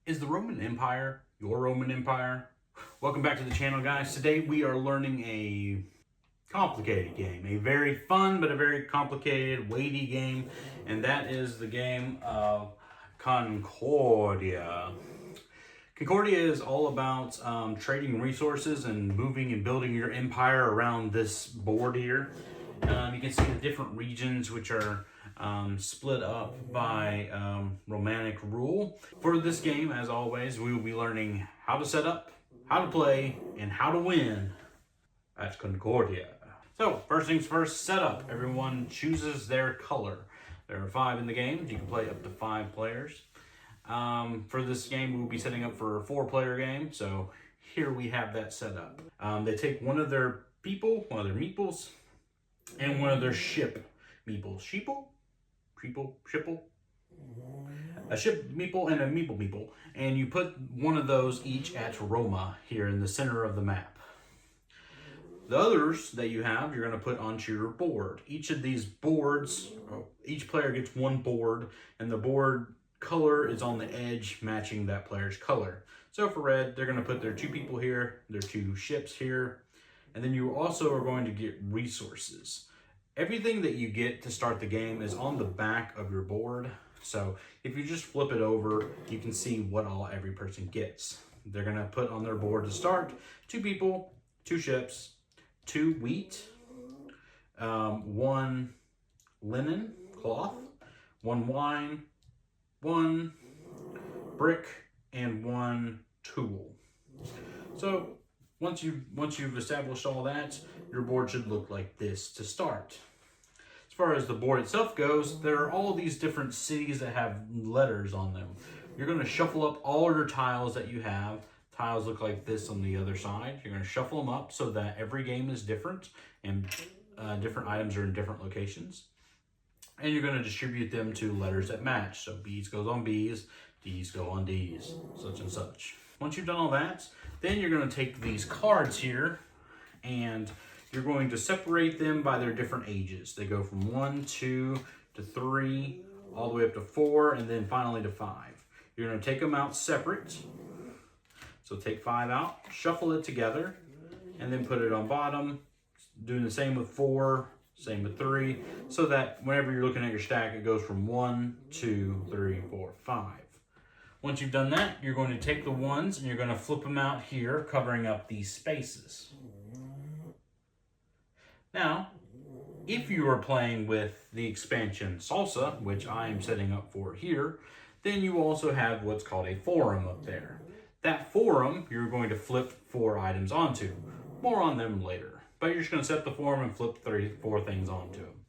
Is the Roman Empire your Roman Empire? Welcome back to the channel, guys. Today we are learning a complicated game. A very fun but a very complicated, weighty game. And that is the game of Concordia. Concordia is all about trading resources and moving and building your empire around this board here. You can see the different regions which are split up by Romanic rule. For this game, as always, we will be learning how to set up, how to play, and how to win at Concordia. So, first things first, setup. Everyone chooses their color. There are 5 in the game. You can play up to 5 players. For this game, we will be setting up for a 4-player game. So, here we have that set up. They take one of their people, one of their meeples, and one of their ship meeples. Sheeple? Creeple? Shipple? A ship meeple and a meeple. And you put one of those each at Roma here in the center of the map. The others that you have, you're going to put onto your board. Each of these boards, each player gets one board, and the board color is on the edge matching that player's color. So for red, they're going to put their 2 people here, their 2 ships here, and then you also are going to get resources. Everything that you get to start the game is on the back of your board. So if you just flip it over, you can see what every person gets. They're going to put on their board to start 2 people, 2 ships, 2 wheat, 1 linen cloth, 1 wine, 1 brick, and 1 tool. So once you've established all that, your board should look like this to start. As far as the board itself goes, there are all these different cities that have letters on them. You're going to shuffle up all your tiles that you have. Tiles look like this on the other side. You're going to shuffle them up so that every game is different and different items are in different locations. And you're going to distribute them to letters that match. So B's goes on B's, D's go on D's, such and such. Once you've done all that, then you're going to take these cards here and you're going to separate them by their different ages. They go from 1, 2 to 3, all the way up to 4, and then finally to 5. You're going to take them out separate. So take 5 out, shuffle it together, and then put it on bottom. Doing the same with 4, same with 3, so that whenever you're looking at your stack, it goes from 1, 2, 3, 4, 5. Once you've done that, you're going to take the ones and you're going to flip them out here, covering up these spaces. Now, if you are playing with the expansion Salsa, which I am setting up for here, then you also have what's called a forum up there. That forum, you're going to flip 4 items onto. More on them later. But you're just going to set the forum and flip 4 things onto them.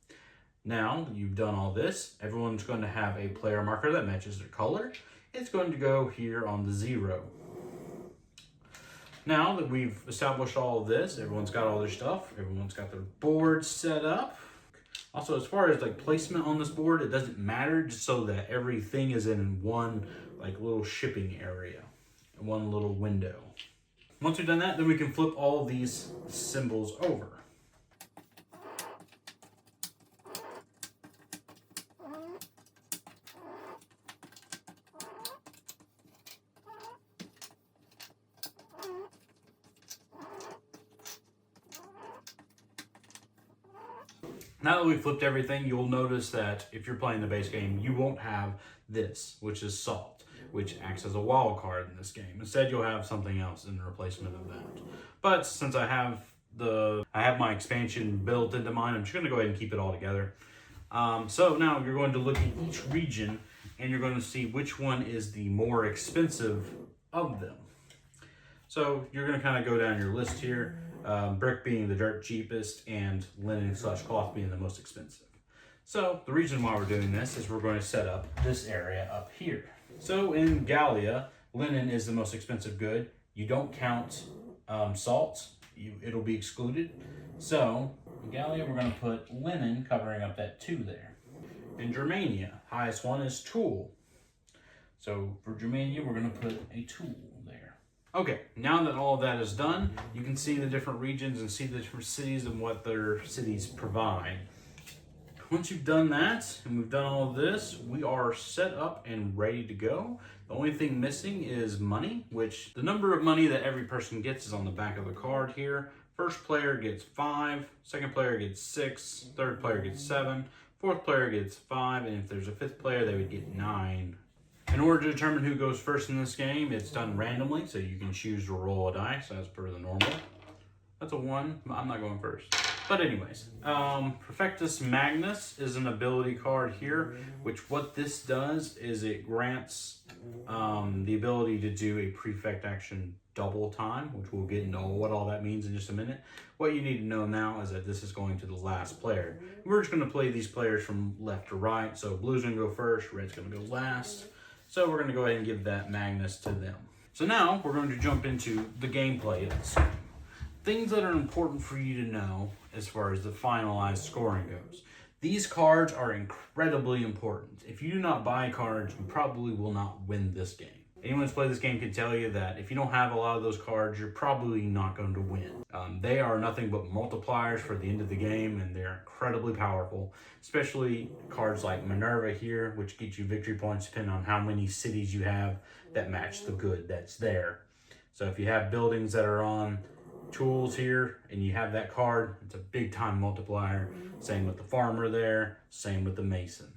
Now, you've done all this. Everyone's going to have a player marker that matches their color. It's going to go here on the 0. Now that we've established all of this, everyone's got all their stuff. Everyone's got their board set up. Also, as far as like placement on this board, it doesn't matter, just so that everything is in one like little shipping area. One little window. Once we've done that, then we can flip all these symbols over. Now that we've flipped everything, you'll notice that if you're playing the base game, you won't have this, which is salt, which acts as a wild card in this game. Instead, you'll have something else in replacement of that. But since I have my expansion built into mine, I'm just going to go ahead and keep it all together. So now you're going to look at each region, and you're going to see which one is the more expensive of them. So you're going to kind of go down your list here. Brick being the dirt cheapest, and linen/cloth being the most expensive. So the reason why we're doing this is we're going to set up this area up here. So in Gallia, linen is the most expensive good. You don't count salt, it'll be excluded. So in Gallia, we're going to put linen covering up that 2 there. In Germania, highest one is tool. So for Germania, we're going to put a tool there. Okay, now that all of that is done, you can see the different regions and see the different cities and what their cities provide. once you've done that, and we've done all of this, we are set up and ready to go. The only thing missing is money, which the number of money that every person gets is on the back of the card here. First player gets 5, second player gets 6, third player gets 7, fourth player gets 5, and if there's a fifth player, they would get 9. In order to determine who goes first in this game, it's done randomly, so you can choose to roll a dice as per the normal. That's a 1. I'm not going first. But anyways, Perfectus Magnus is an ability card here, which what this does is it grants the ability to do a prefect action double time, which we'll get into what all that means in just a minute. What you need to know now is that this is going to the last player. We're just going to play these players from left to right. So blue's going to go first, red's going to go last. So we're going to go ahead and give that Magnus to them. So now we're going to jump into the gameplay of this game. Things that are important for you to know as far as the finalized scoring goes. These cards are incredibly important. If you do not buy cards, you probably will not win this game. Anyone who's played this game can tell you that if you don't have a lot of those cards, you're probably not going to win. They are nothing but multipliers for the end of the game, and they're incredibly powerful, especially cards like Minerva here, which get you victory points depending on how many cities you have that match the good that's there. So if you have buildings that are on tools here and you have that card, it's a big time multiplier. Same with the farmer there, same with the mason.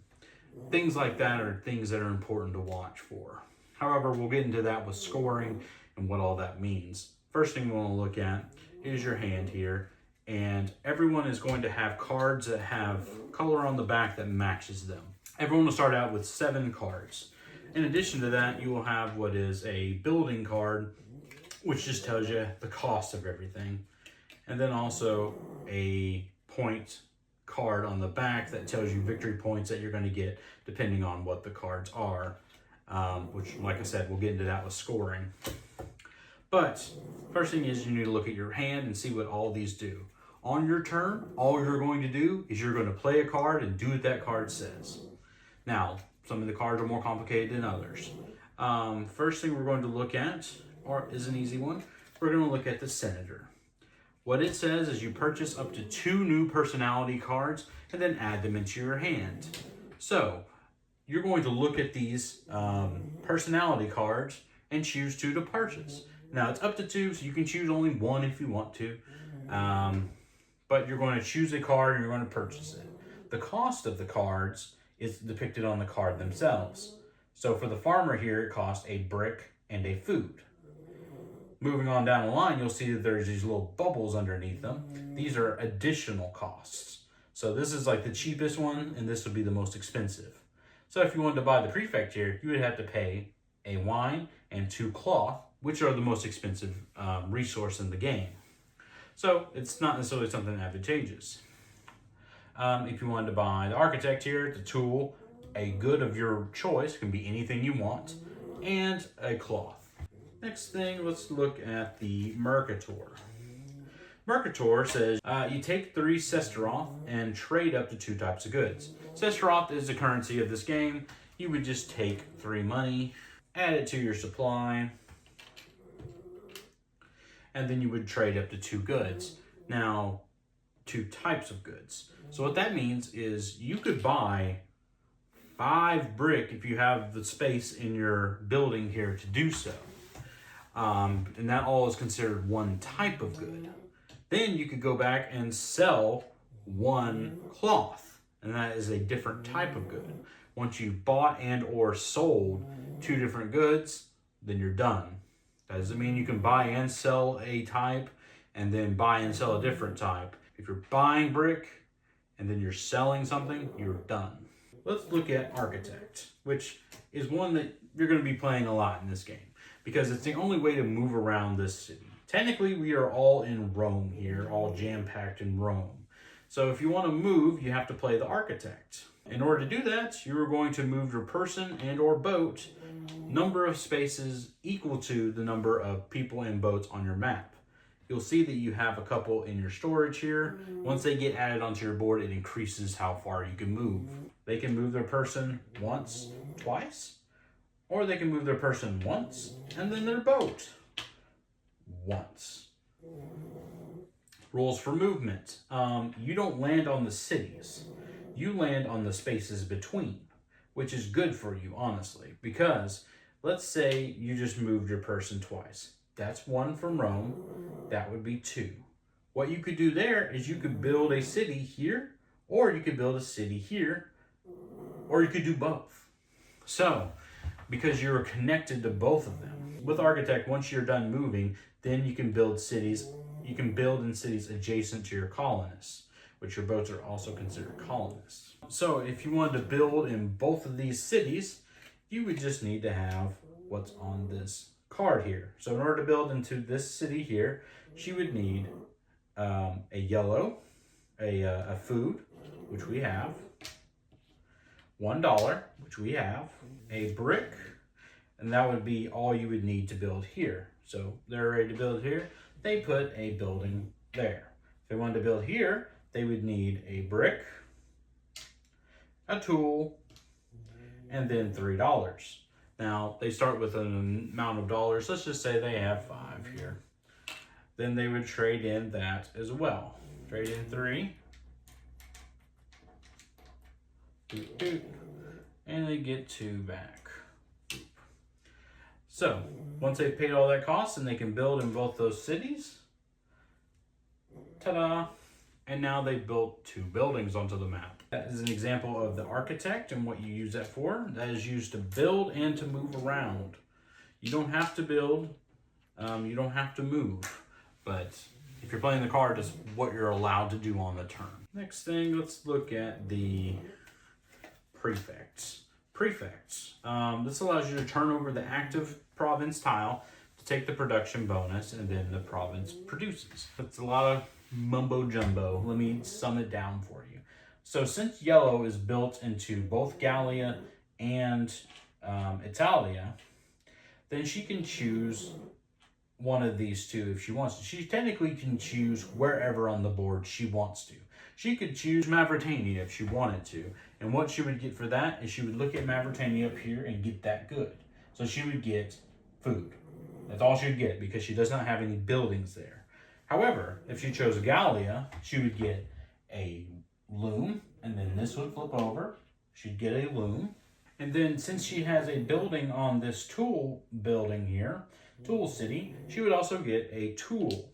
Things like that are things that are important to watch for. However, we'll get into that with scoring and what all that means. First thing we want to look at is your hand here, and everyone is going to have cards that have color on the back that matches them. Everyone will start out with 7 cards. In addition to that, you will have what is a building card, which just tells you the cost of everything. And then also a point card on the back that tells you victory points that you're going to get depending on what the cards are. Which, like I said, we'll get into that with scoring. But first thing is you need to look at your hand and see what all these do. On your turn, all you're going to do is you're going to play a card and do what that card says. Now, some of the cards are more complicated than others. First thing we're going to look at is an easy one. We're going to look at the Senator. What it says is you purchase up to 2 new personality cards and then add them into your hand. So you're going to look at these personality cards and choose 2 to purchase. Now it's up to 2, so you can choose only 1 if you want to. But you're going to choose a card and you're going to purchase it. The cost of the cards is depicted on the card themselves. So for the farmer here, it costs a brick and a food. Moving on down the line, you'll see that there's these little bubbles underneath them. These are additional costs. So this is like the cheapest one, and this would be the most expensive. So if you wanted to buy the prefect here, you would have to pay a wine and 2 cloth, which are the most expensive resource in the game. So it's not necessarily something advantageous. If you wanted to buy the architect here, the tool, a good of your choice, can be anything you want, and a cloth. Next thing, let's look at the Mercator. Mercator says you take 3 Sesteroth and trade up to 2 types of goods. Sesteroth is the currency of this game. You would just take 3 money, add it to your supply, and then you would trade up to 2 goods. Now, 2 types of goods. So what that means is you could buy 5 brick if you have the space in your building here to do so. And that all is considered 1 type of good. Then you could go back and sell 1 cloth, and that is a different type of good. Once you've bought and or sold 2 different goods, then you're done. That doesn't mean you can buy and sell a type and then buy and sell a different type. If you're buying brick and then you're selling something, you're done. Let's look at Architect, which is one that you're going to be playing a lot in this game, because it's the only way to move around this city. Technically, we are all in Rome here, all jam-packed in Rome. So if you want to move, you have to play the Architect. In order to do that, you are going to move your person and or boat number of spaces equal to the number of people and boats on your map. You'll see that you have a couple in your storage here. Once they get added onto your board, it increases how far you can move. They can move their person once, twice, or they can move their person once and then their boat once. Rules for movement. You don't land on the cities. you land on the spaces between, which is good for you, honestly, because let's say you just moved your person twice. That's 1 from Rome. That would be 2. What you could do there is you could build a city here, or you could build a city here, or you could do both. So, because you're connected to both of them. With Architect, once you're done moving, then you can build cities. You can build in cities adjacent to your colonists, which your boats are also considered colonists. So if you wanted to build in both of these cities, you would just need to have what's on this card here. So in order to build into this city here, she would need a yellow, a food, which we have, $1, which we have, a brick, and that would be all you would need to build here. So they're ready to build here, they put a building there. If they wanted to build here, they would need a brick, a tool, and then $3. Now, they start with an amount of dollars. Let's just say they have 5 here. Then they would trade in that as well. Trade in 3. Boop, boop. And they get 2 back. Boop. So, once they've paid all that cost and they can build in both those cities, ta-da! And now they've built 2 buildings onto the map. That is an example of the Architect and what you use that for. That is used to build and to move around. You don't have to build, you don't have to move, but if you're playing the card, it's what you're allowed to do on the turn. Next thing, let's look at the prefects. Prefects. This allows you to turn over the active province tile to take the production bonus, and then the province produces. It's a lot of mumbo jumbo. Let me sum it down for you. So since yellow is built into both Gallia and Italia, then she can choose one of these 2 if she wants to. She technically can choose wherever on the board she wants to. She could choose Mavritania if she wanted to, and what she would get for that is she would look at Mavritania up here and get that good. So she would get food. That's all she would get because she does not have any buildings there. However, if she chose Gallia, she would get a loom, and then this would flip over. She'd get a loom. And then since she has a building on this tool building here, Tool City, she would also get a tool.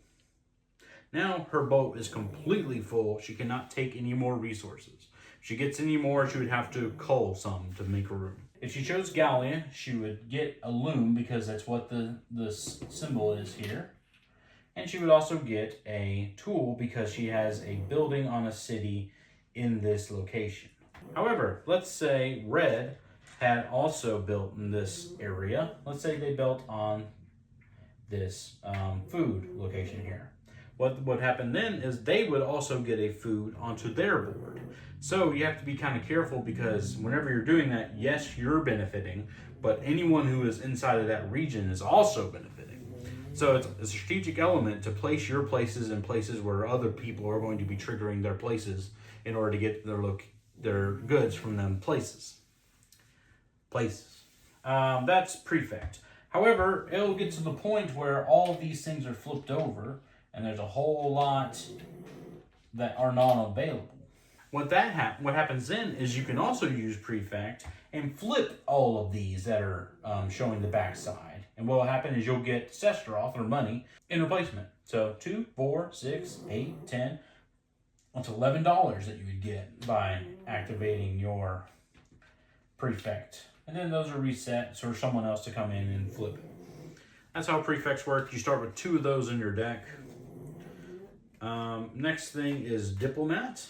Now her boat is completely full. She cannot take any more resources. If she gets any more, she would have to cull some to make room. If she chose Gallia, she would get a loom because that's what the symbol is here. And she would also get a tool because she has a building on a city in this location. However, let's say Red had also built in this area. Let's say they built on this food location here. What would happen then is they would also get a food onto their board. So you have to be kind of careful because whenever you're doing that, yes, you're benefiting, but anyone who is inside of that region is also benefiting. So it's a strategic element to place your places in places where other people are going to be triggering their places in order to get their goods from them places. That's prefect. However, it'll get to the point where all of these things are flipped over and there's a whole lot that are not available. What happens then is you can also use prefect and flip all of these that are showing the backside. And what will happen is you'll get Sestroth or money in replacement. So 2, 4, 6, 8, 10. That's $11 that you would get by activating your prefect. And then those are reset for someone else to come in and flip it. That's how prefects work. You start with 2 of those in your deck. Next thing is Diplomat.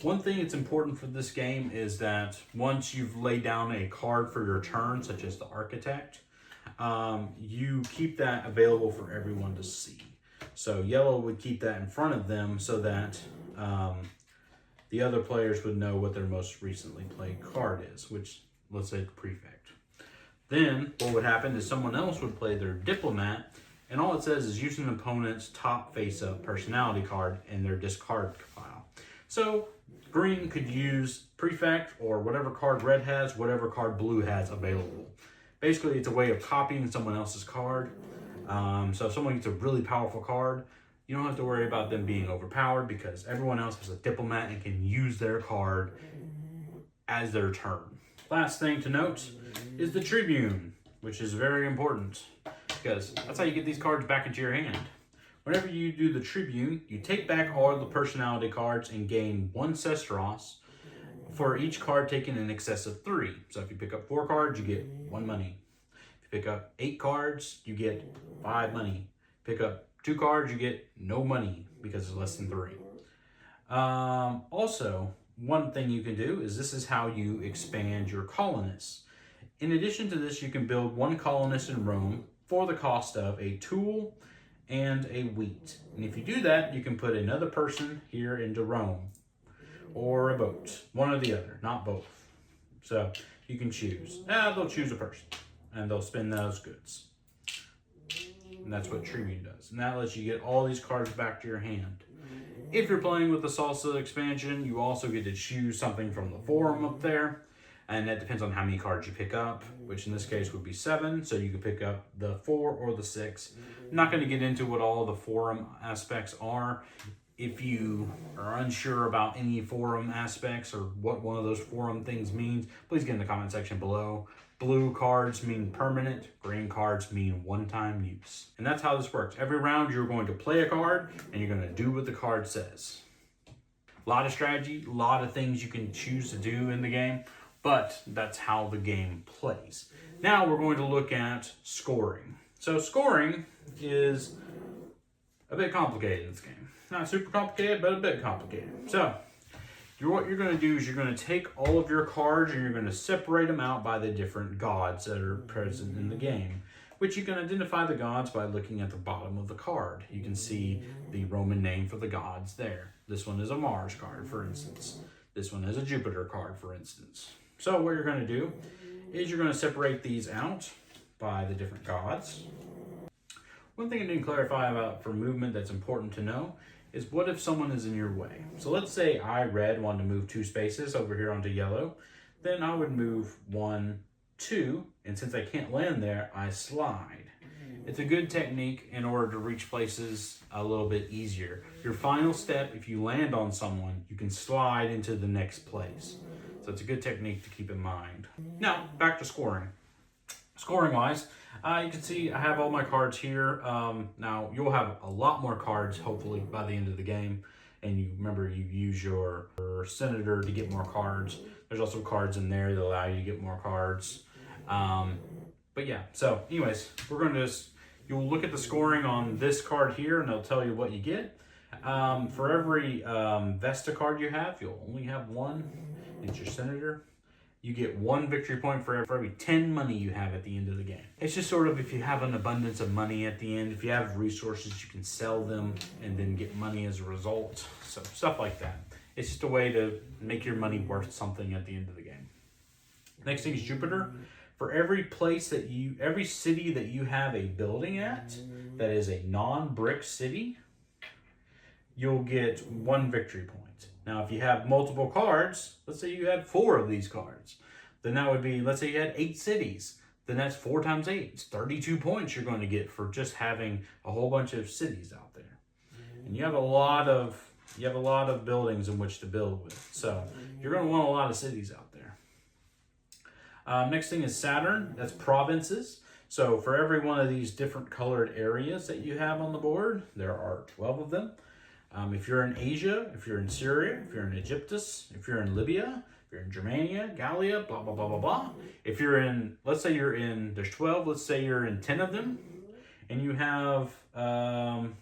One thing that's important for this game is that once you've laid down a card for your turn, such as the Architect, you keep that available for everyone to see. So yellow would keep that in front of them so that the other players would know what their most recently played card is, which, let's say, the prefect. Then what would happen is someone else would play their Diplomat, and all it says is use an opponent's top face-up personality card in their discard pile. So green could use prefect or whatever card red has, whatever card blue has available. Basically, it's a way of copying someone else's card. So if someone gets a really powerful card, you don't have to worry about them being overpowered because everyone else has a diplomat and can use their card as their turn. Last thing to note is the Tribune, which is very important because that's how you get these cards back into your hand. Whenever you do the Tribune, you take back all the personality cards and gain 1 Sestros for each card taken in excess of 3. So if you pick up 4 cards, you get 1 money. If you pick up 8 cards, you get 5 money. Pick up 2 cards, you get no money because it's less than 3. Also, one thing you can do is this is how you expand your colonists. In addition to this, you can build 1 colonist in Rome for the cost of a tool and a wheat. And if you do that, you can put another person here into Rome or a boat, one or the other, not both. So you can choose. They'll choose a person and they'll spend those goods. And that's what Tribune does. And that lets you get all these cards back to your hand. If you're playing with the Salsa expansion, you also get to choose something from the forum up there. And that depends on how many cards you pick up, which in this case would be 7. So you could pick up the 4 or the 6. I'm not going to get into what all the forum aspects are. If you are unsure about any forum aspects or what one of those forum things means, please get in the comment section below. Blue cards mean permanent, green cards mean one-time use. And that's how this works. Every round you're going to play a card and you're going to do what the card says. A lot of strategy, a lot of things you can choose to do in the game, but that's how the game plays. Now we're going to look at scoring. So scoring is a bit complicated in this game. Not super complicated, but a bit complicated. So what you're going to do is you're going to take all of your cards and you're going to separate them out by the different gods that are present in the game, which you can identify the gods by looking at the bottom of the card. You can see the Roman name for the gods there. This one is a Mars card, for instance. This one is a Jupiter card, for instance. So what you're going to do is you're going to separate these out by the different gods. One thing I didn't clarify about for movement that's important to know is what if someone is in your way? So let's say I, Red, wanted to move 2 spaces over here onto yellow. Then I would move 1, 2, and since I can't land there, I slide. It's a good technique in order to reach places a little bit easier. Your final step, if you land on someone, you can slide into the next place. So it's a good technique to keep in mind. Now, back to scoring. Scoring-wise, you can see I have all my cards here. Now, you'll have a lot more cards, hopefully, by the end of the game. And you remember, you use your senator to get more cards. There's also cards in there that allow you to get more cards. But yeah, so anyways, we're going to you'll look at the scoring on this card here, and it'll tell you what you get. For every Vesta card you have, you'll only have 1. It's your senator. You get 1 victory point for every 10 money you have at the end of the game. It's just sort of if you have an abundance of money at the end, if you have resources, you can sell them and then get money as a result. So stuff like that. It's just a way to make your money worth something at the end of the game. Next thing is Jupiter. For every every city that you have a building at that is a non-brick city, you'll get 1 victory point. Now, if you have multiple cards, let's say you had 4 of these cards, then that would be, let's say you had 8 cities, then that's 4 times 8. It's 32 points you're going to get for just having a whole bunch of cities out there. And you have a lot of buildings in which to build with. So you're going to want a lot of cities out there. Next thing is Saturn. That's provinces. So for every one of these different colored areas that you have on the board, there are 12 of them. If you're in Asia, if you're in Syria, if you're in Egyptus, if you're in Libya, if you're in Germania, Gallia, blah, blah, blah, blah, blah. If you're in, let's say you're in, there's 12, let's say you're in 10 of them, and you have 4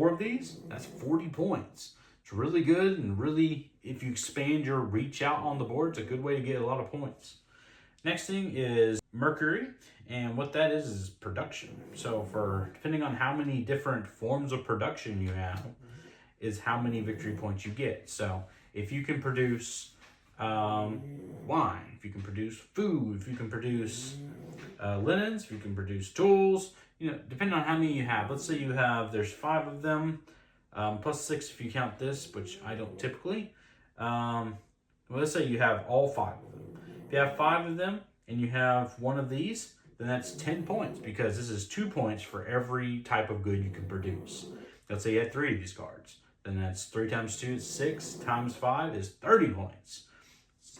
of these, that's 40 points. It's really good, and really, if you expand your reach out on the board, it's a good way to get a lot of points. Next thing is Mercury, and what that is production. So for, depending on how many different forms of production you have, is how many victory points you get. So if you can produce wine, if you can produce food, if you can produce linens, if you can produce tools, depending on how many you have. Let's say there's 5 of them, plus 6 if you count this, which I don't typically. Well, let's say you have all 5 of them. If you have 5 of them and you have 1 of these, then that's 10 points, because this is 2 points for every type of good you can produce. Let's say you had 3 of these cards. Then that's 3 times 2 is 6, times 5 is 30 points.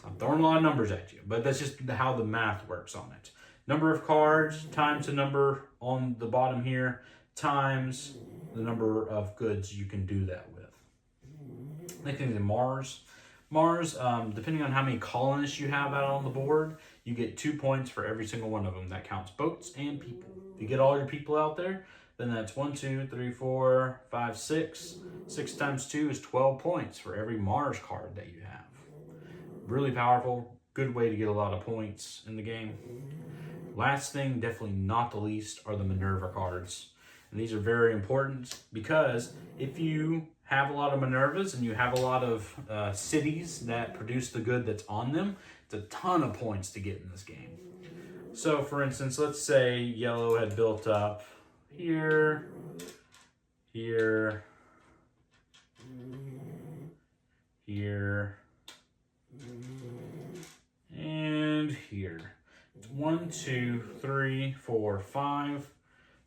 I'm throwing a lot of numbers at you, but that's just how the math works on it. Number of cards times the number on the bottom here times the number of goods you can do that with. Next thing is Mars. Mars, depending on how many colonists you have out on the board, you get 2 points for every single one of them. That counts boats and people. If you get all your people out there, then that's 1, 2, 3, 4, 5, 6. 6 times 2 is 12 points for every Mars card that you have. Really powerful, good way to get a lot of points in the game. Last thing, definitely not the least, are the Minerva cards. And these are very important because if you have a lot of Minervas and you have a lot of cities that produce the good that's on them, it's a ton of points to get in this game. So for instance, let's say yellow had built up here, here, here, and here. 1, 2, 3, 4, 5.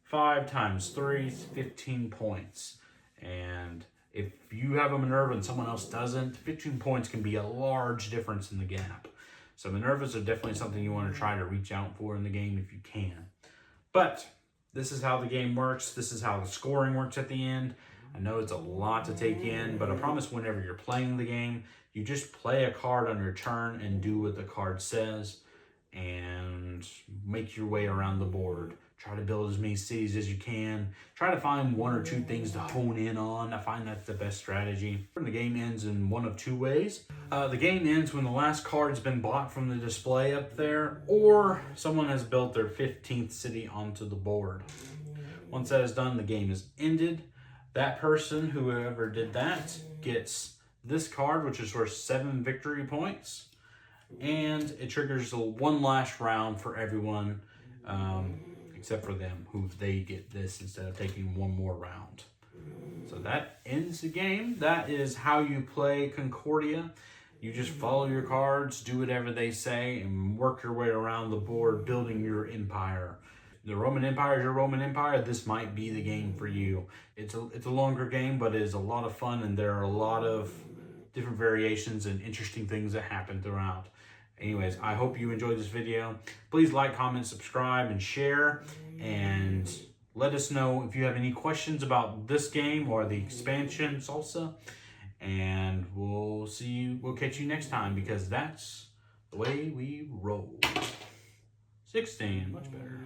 5 times 3 is 15 points. And if you have a Minerva and someone else doesn't, 15 points can be a large difference in the gap. So Minervas are definitely something you want to try to reach out for in the game if you can. But this is how the game works. This is how the scoring works at the end. I know it's a lot to take in, but I promise whenever you're playing the game, you just play a card on your turn and do what the card says and make your way around the board. Try to build as many cities as you can. Try to find 1 or 2 things to hone in on. I find that's the best strategy. The game ends in one of 2 ways. The game ends when the last card's been bought from the display up there, or someone has built their 15th city onto the board. Once that is done, the game is ended. That person, whoever did that, gets this card, which is worth 7 victory points. And it triggers 1 last round for everyone, except for them, who they get this instead of taking 1 more round. So that ends the game. That is how you play Concordia. You just follow your cards, do whatever they say, and work your way around the board, building your empire. The Roman Empire is your Roman Empire. This might be the game for you. It's a longer game, but it is a lot of fun, and there are a lot of different variations and interesting things that happen throughout. Anyways, I hope you enjoyed this video. Please like, comment, subscribe, and share. And let us know if you have any questions about this game or the expansion Salsa. And we'll catch you next time, because that's the way we roll. 16, much better.